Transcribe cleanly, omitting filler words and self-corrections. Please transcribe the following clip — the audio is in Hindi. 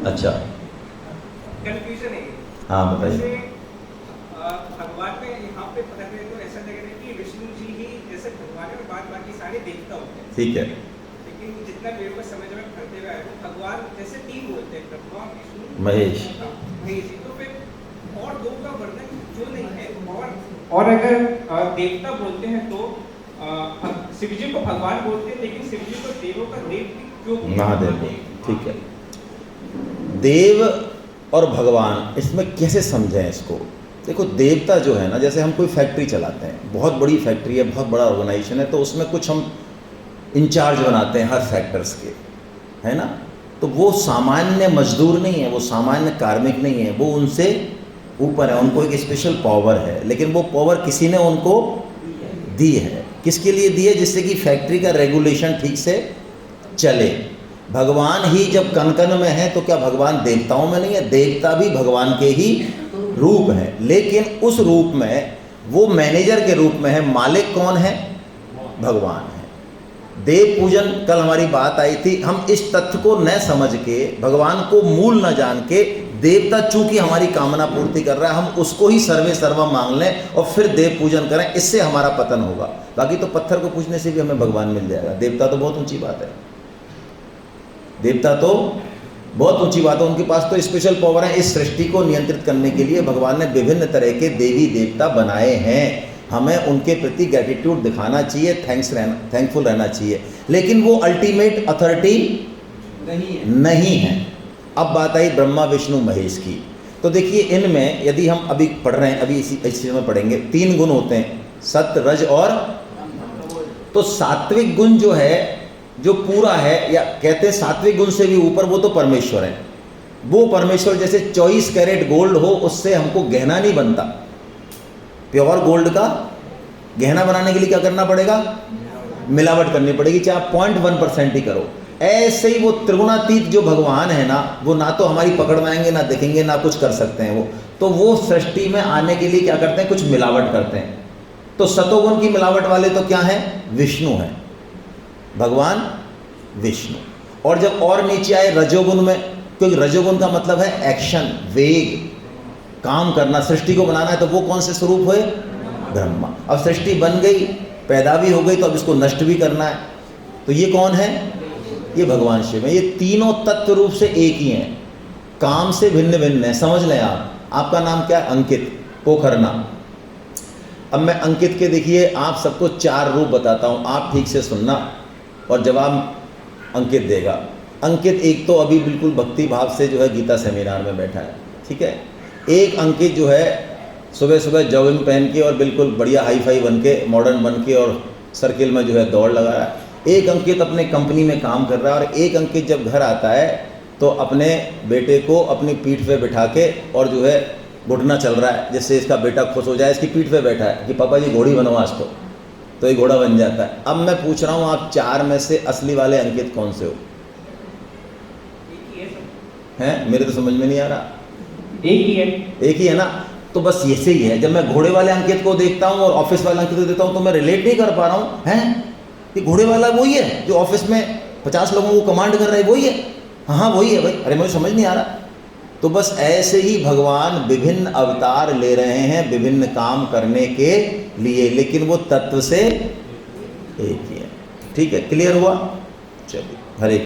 अच्छा, कंफ्यूजन है ये। हाँ बताइए। जैसे भगवान में यहाँ पे पता करें तो ऐसा लग रहा है कि विष्णु जी ही जैसे भगवान है और बाद बाकी सारे देवता होते हैं। ठीक है। लेकिन जितना मेरे को समझ में पढ़ते हुए आया वो भगवान जैसे तीन बोलते हैं, ब्रह्मा विष्णु महेश। महेश जी। तो फिर और दो का वर्णन क्यों नहीं है? और अगर देवता बोलते हैं तो शिव जी को भगवान बोलते हैं, लेकिन शिव जी को देवों का देव क्यों बोलते हैं? महादेव। ठीक है। देव और भगवान, इसमें कैसे समझें इसको? देखो, देवता जो है ना, जैसे हम कोई फैक्ट्री चलाते हैं, बहुत बड़ी फैक्ट्री है, बहुत बड़ा ऑर्गेनाइजेशन है, तो उसमें कुछ हम इंचार्ज बनाते हैं हर सेक्टर्स के, है ना? तो वो सामान्य मजदूर नहीं है, वो सामान्य कार्मिक नहीं है, वो उनसे ऊपर है, उनको एक स्पेशल पावर है, लेकिन वो पावर किसी ने उनको दी है। किसके लिए दी है? जिससे कि फैक्ट्री का रेगुलेशन ठीक से चले। भगवान ही जब कण कण में है तो क्या भगवान देवताओं में नहीं है? देवता भी भगवान के ही रूप है, लेकिन उस रूप में वो मैनेजर के रूप में है। मालिक कौन है? भगवान है। देव पूजन, कल हमारी बात आई थी, हम इस तथ्य को न समझ के, भगवान को मूल न जान के, देवता चूंकि हमारी कामना पूर्ति कर रहा है, हम उसको ही सर्वे सर्वा मांग लें और फिर देव पूजन करें, इससे हमारा पतन होगा। बाकी तो पत्थर को पूजने से भी हमें भगवान मिल जाएगा। देवता तो बहुत ऊंची बात है, देवता तो बहुत ऊंची बात है, उनके पास तो स्पेशल पावर है। इस सृष्टि को नियंत्रित करने के लिए भगवान ने विभिन्न तरह के देवी देवता बनाए हैं। हमें उनके प्रति ग्रेटिट्यूड दिखाना चाहिए, थैंकफुल रहना चाहिए, लेकिन वो अल्टीमेट अथॉरिटी नहीं है। अब बात आई ब्रह्मा विष्णु महेश की। तो देखिए, इनमें यदि हम अभी पढ़ रहे हैं, अभी इसी चीज़ में पढ़ेंगे, 3 गुण होते हैं, सत्य, रज और। तो सात्विक गुण जो है, जो पूरा है, या कहते हैं सात्विक गुण से भी ऊपर, वो तो परमेश्वर है। वो परमेश्वर जैसे 24 कैरेट गोल्ड हो, उससे हमको गहना नहीं बनता। प्योर गोल्ड का गहना बनाने के लिए क्या करना पड़ेगा? मिलावट करनी पड़ेगी, चाहे आप 0.1% ही करो। ऐसे ही वो त्रिगुणातीत जो भगवान है ना, वो ना तो हमारी पकड़ में आएंगे, ना दिखेंगे, ना कुछ कर सकते हैं वो। तो वो सृष्टि में आने के लिए क्या करते हैं? कुछ मिलावट करते हैं। तो सतोगुण की मिलावट वाले तो क्या है? विष्णु है, भगवान विष्णु। और जब और नीचे आए रजोगुण में, क्योंकि रजोगुण का मतलब है एक्शन, वेग, काम करना, सृष्टि को बनाना है, तो वो कौन से स्वरूप हुए? ब्रह्मा। अब सृष्टि बन गई, पैदा भी हो गई, तो अब इसको नष्ट भी करना है, तो ये कौन है? ये भगवान शिव है। ये तीनों तत्व रूप से एक ही हैं, काम से भिन्न भिन्न है। समझ लें आप। आपका नाम क्या है? अंकित पोखरना। अब मैं अंकित के, देखिए, आप सबको 4 रूप बताता हूँ, आप ठीक से सुनना और जवाब अंकित देगा। अंकित एक तो अभी बिल्कुल भक्ति भाव से जो है गीता सेमिनार में बैठा है, ठीक है। एक अंकित जो है सुबह सुबह जॉगिंग पहन के और बिल्कुल बढ़िया हाई फाई बन के, मॉडर्न बन के, और सर्किल में जो है दौड़ लगा रहा है। एक अंकित अपने कंपनी में काम कर रहा है, और एक अंकित जब घर आता है तो अपने बेटे को अपनी पीठ पे बिठा के और जो है घुटना चल रहा है, जिससे इसका बेटा खुश हो जाए। इसकी पीठ पे बैठा है कि पापा जी घोड़ी बनो आज तो ये घोड़ा बन जाता है। अब मैं पूछ रहा हूँ, आप 4 में से असली वाले अंकित कौन से हो? हैं? मेरे तो समझ में नहीं आ रहा। एक ही है। एक ही है ना? तो बस ऐसे ही है। जब मैं घोड़े वाले अंकित को देखता हूँ और ऑफिस वाले अंकित को देखता हूँ, तो मैं रिलेट नहीं कर पा रहा हूँ। हैं? ये घोड़े वाला वही है जो ऑफिस में 50 लोगों को कमांड कर रहा है, वही है। हाँ वही है भाई। अरे मुझे समझ नहीं आ रहा। तो बस ऐसे ही भगवान विभिन्न अवतार ले रहे हैं विभिन्न काम करने के लिए, लेकिन वो तत्व से एक ही है। ठीक है, क्लियर हुआ? चलिए, हरे